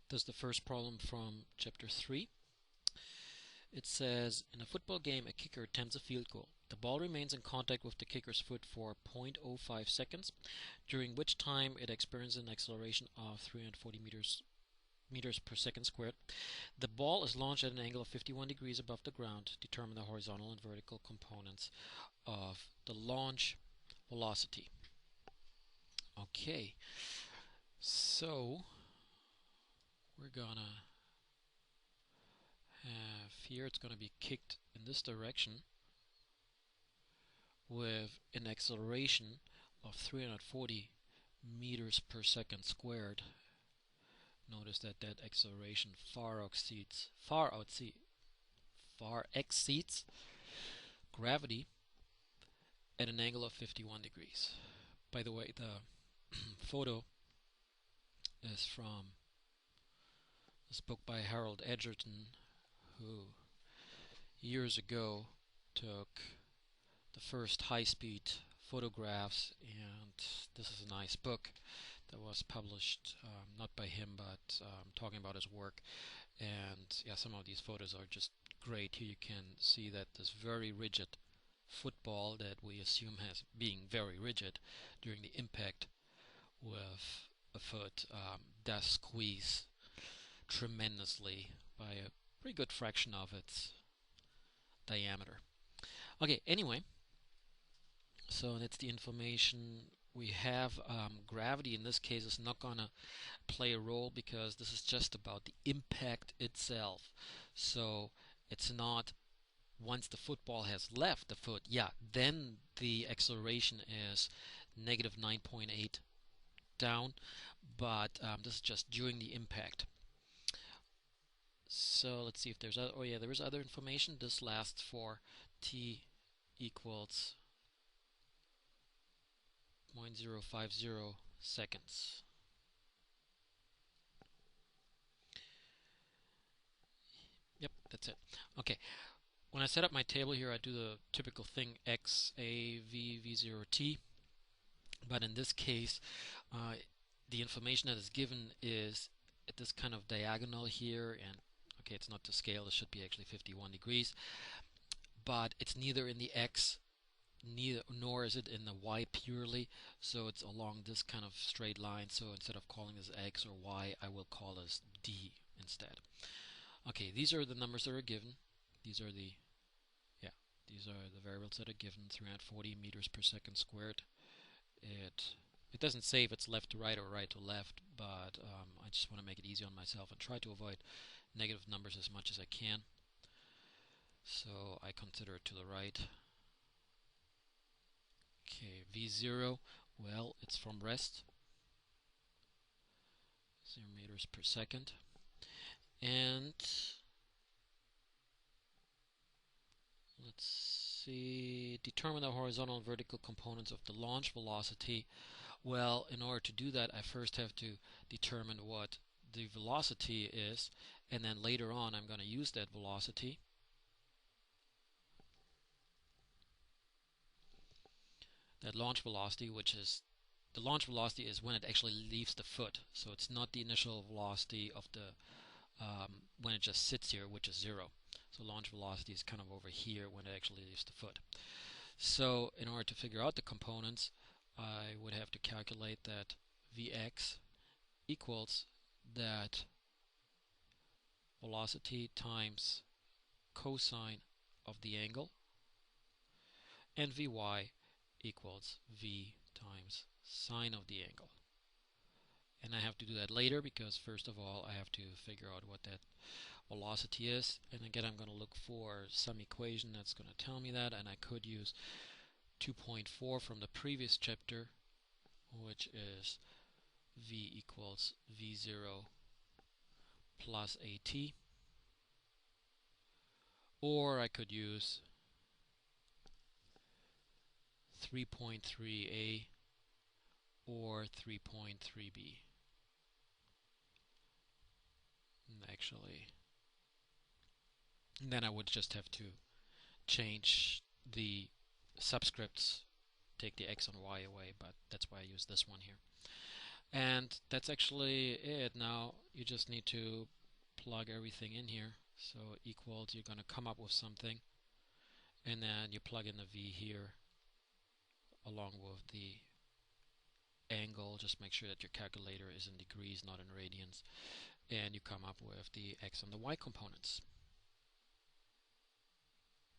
This is the first problem from chapter 3. It says, in a football game, a kicker attempts a field goal. The ball remains in contact with the kicker's foot for 0.05 seconds, during which time it experiences an acceleration of 340 meters per second squared. The ball is launched at an angle of 51 degrees above the ground. Determine the horizontal and vertical components of the launch velocity. Okay, so we're gonna have here, it's gonna be kicked in this direction with an acceleration of 340 meters per second squared. Notice that that acceleration far exceeds gravity at an angle of 51 degrees. By the way, the photo is from this book by Harold Edgerton, who years ago took the first high-speed photographs, and this is a nice book that was published not by him, but talking about his work. And yeah, some of these photos are just great. Here you can see that this very rigid football that we assume as being very rigid during the impact with a foot does squeeze tremendously by a pretty good fraction of its diameter. Okay, anyway, so that's the information we have. Gravity in this case is not gonna play a role because this is just about the impact itself. So it's not once the football has left the foot, yeah, then the acceleration is negative 9.8 down, but this is just during the impact. So let's see if there's other, oh yeah, there is other information. This lasts for t equals 0.050 seconds. Yep, that's it. Okay, when I set up my table here, I do the typical thing x, a, v, v0, t. But in this case, the information that is given is at this kind of diagonal here, and okay, it's not to scale, it should be actually 51 degrees, but it's neither in the x nor is it in the y purely, so it's along this kind of straight line. So instead of calling this x or y, I will call this d instead. Okay, these are the numbers that are given. These are the variables that are given. 340 meters per second squared. It doesn't say if it's left to right or right to left, but I just want to make it easy on myself and try to avoid negative numbers as much as I can. So I consider it to the right. Okay, V0, well, it's from rest, 0 meters per second. And let's see, determine the horizontal and vertical components of the launch velocity. Well, in order to do that, I first have to determine what the velocity is, and then later on I'm going to use that velocity. That launch velocity, which is the launch velocity is when it actually leaves the foot. So it's not the initial velocity of the when it just sits here, which is 0. So launch velocity is kind of over here when it actually leaves the foot. So in order to figure out the components, I would have to calculate that Vx equals that velocity times cosine of the angle, and Vy equals V times sine of the angle. And I have to do that later because first of all I have to figure out what that velocity is, and again I'm going to look for some equation that's going to tell me that, and I could use 2.4 from the previous chapter, which is V equals V0 plus AT, or I could use 3.3a or 3.3b. Actually, and then I would just have to change the subscripts, take the x and y away, but that's why I use this one here. And And that's actually it. Now you just need to plug everything in here. So equals, you're going to come up with something, and then you plug in the V here along with the angle. Just make sure that your calculator is in degrees, not in radians, and you come up with the X and the Y components.